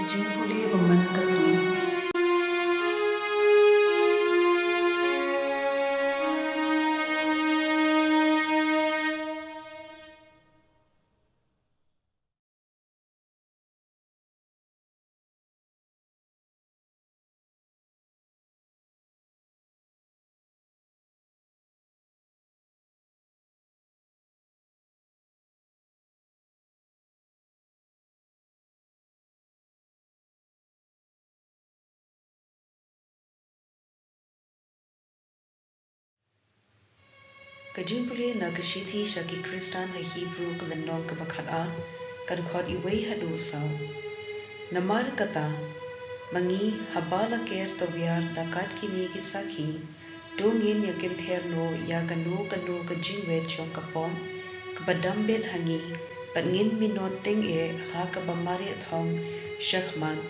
Jimpuli Woman Kasmi. Kajimpuli na kashithi shaki Kristan ha Hebrew kalendong kabakhaan kadukot iway hadusaw. Namar kata mangi habala ker tawyar dakat kini kisaki dongin yakin therno ya kanu kajingwet chong kapon kabadambet hangi pangin minot ting ha kabamari thong shakman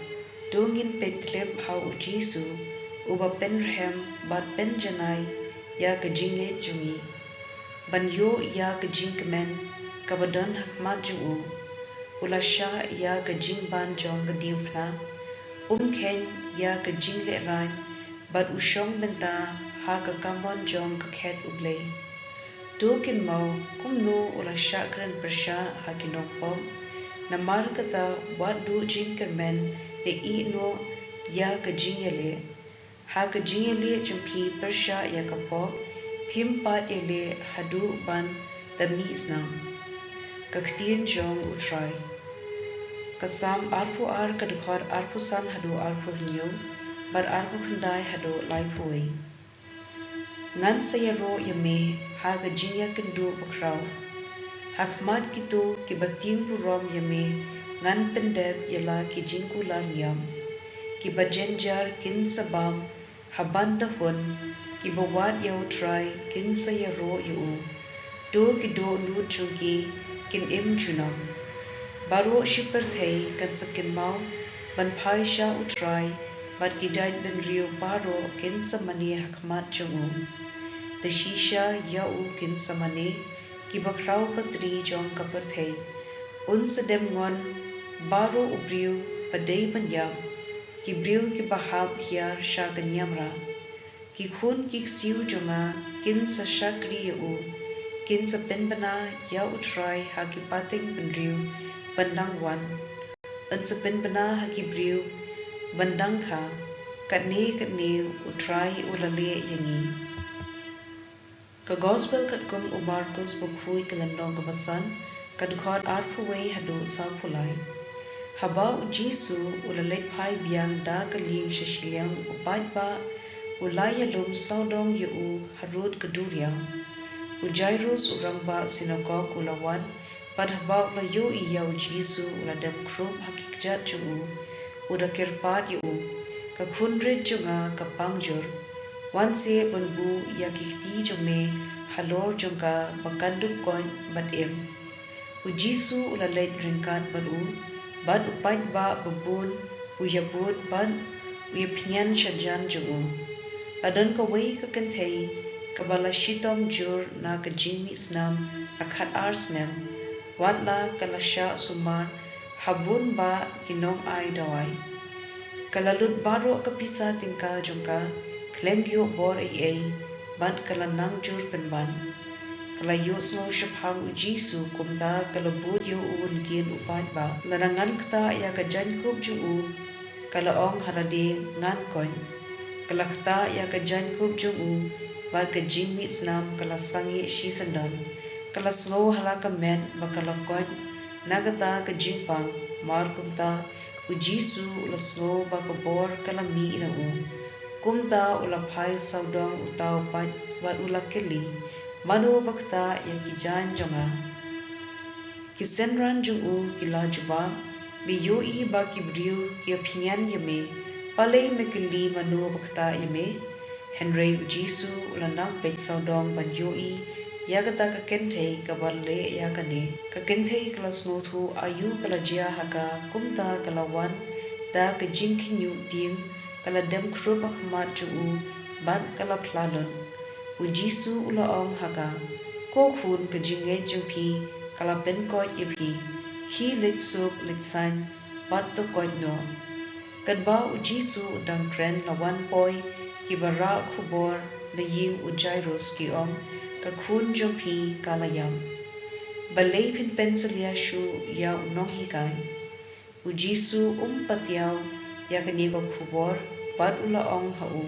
dongin petlep ha ujisu uba penrhem bat penjanai ya kajinge jungi banyo ya kajing kemen kabadon hakmat juu ulasha ya kajing ban jong kadimpna ken ya kajing le ran bad ushong benta ha kakambon jong kakhet ublay dokin mau kumno ulasha kran persha hakinok pom namar kata wadu jing kemen le no ya kajing le ha kajing le chumpi persha ya kapop Himpat ele hadu ban dami isnam. Kaktiin jong utray. Kasam arpu ar kadukhar arpu san hadu arpu hinyo, bar arpu khandai hadu laipuay. Ngan sayaro yame haga jinya kendu bakraw. Hakmat kito kibating purom yame ngan pendeb yala ki jingkulan yam. Kibajenjar kin sabam haban dahun kibawat yaw try kin sayaro yu do kido nu chungi kin im chunam baro shipper thai kan sakin mau ban phai sha utrai bat kidait ben rio baro kin samani hakmat chungu the shisha yau kin samani kibakraw patri jong kapar thai unsadem ngon baro ubriu padai banyam kibriu kibahab hiar sha ganyamra ki khun ki siu jonga kin sa shakri u kin sa penbana ya utrai ha ki pating pendriu bandang wan an sa penbana ha ki briu bandang kha katne utrai ulale yangi ka gospel kat kum u Marcos bukhui kalandong kabasan kad khot arpuway hadu sa pulai haba u Jisu ulale phai biang da kaling shashilyang upat ba ulaya lum saudong yu harud keduria ujairus urangba sinagog ulawan padhabak la yu iya Jisu uladam krum hakikjat ju uda kirpad yu ka khundrit junga ka pangjur wanse banbu ya kikti jume halor junga bakandup koin badem Jisu ulalait ringkat badu bad upat ba babun uyabud ban uyapnyan shajan ju Adan ka way ka kantay, kabala shitom jur na ka jimi snam akhat arsnem, watla kalasya sumar, habun ba kinong ay daway. Kalalut baro ka pisa tingka jungka, klembyo bor ay, bad kalanang jur penban. Kalayo smo shaphang Jisu kumta kalabud yo uun kian upat ba, narangan kta ya ka jankub ju kalaong harade ngan kon. Kalakta ya ka jankub jungu bal ka jingmi snam kala sangi shisandan kala slow halaka men bakalakon nagata ka jingpang markumta u Jisu ula slow bakabor kala mi ina kumta ula phai saudong utaw pat wat ula kili manu bakta ya ki jan jonga kisenran jungu kila juba bi yoi ba kibriu ya pinyan yame Palay mekili manu bakta yame, Henry Jisu ulanang pet saudong ban yoi, yagata ka kentay kabale yakane, ka kentay kalas motu ayu kalajia haka kumta kalawan, da ka jingkinyu ting, kaladem krubak mat juu, ban kalaplalon, u Jisu ulaong haka, kokhun ka jingay jungpi, kalapen koit yapi, hi litsuk litsan, bat to koit no. Kad ba u Jisu dang kren lawan poi ki bara khubor na yiu u Jairus ki ong ka khun jompi kalayam. Balay pin pensalia shu ya unong hikai. U Jisu patiaw ya kani ko khubor bat ula ong hau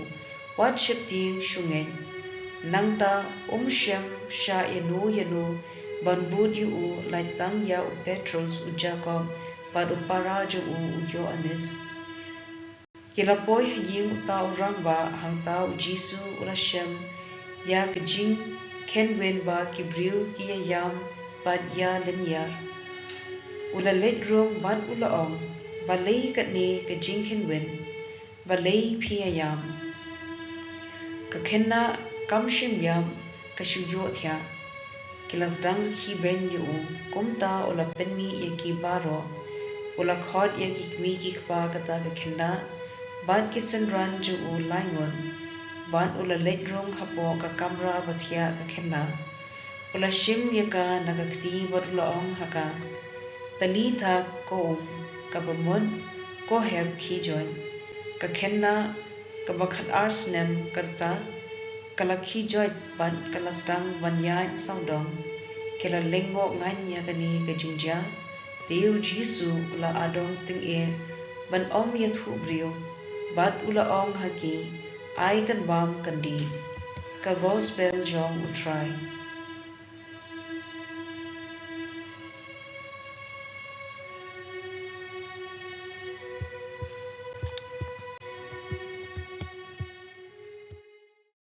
wat shepti shungen. Nangta shem sha yanu banbud yu u laitang ya u Petrus u Jacob bat u para jo u Yohanes. Kilapoy haying utaw rang ba hang tao Jisu ula shem ya kajing kenwen ba kibriu kiya yam bat ya lenyar. Ula let rong bat ula ong balay katni kajing kenwen balay piya yam. Kakena kamshim yam kashuyo thya. Kilas dang ki ben yu kumta ula penmi ya ki baro ula khod ya ki kmi ki khpa kata kakena ban kisan ran ju laingon ban ula letrong hapo ka kamra bathia kakena ula shim ya ka nakakti badula ong haka tali tha ko kabamon ko heb ki join kakena kabakhat arsnem karta kalakhi joy ban kalastang banyai sangdong kela lengo nganya kani kajingja Teo Jisu ula adong ting ban ya thu brio bat ula ong haki ai kan bam kandi ka gospel jong utrai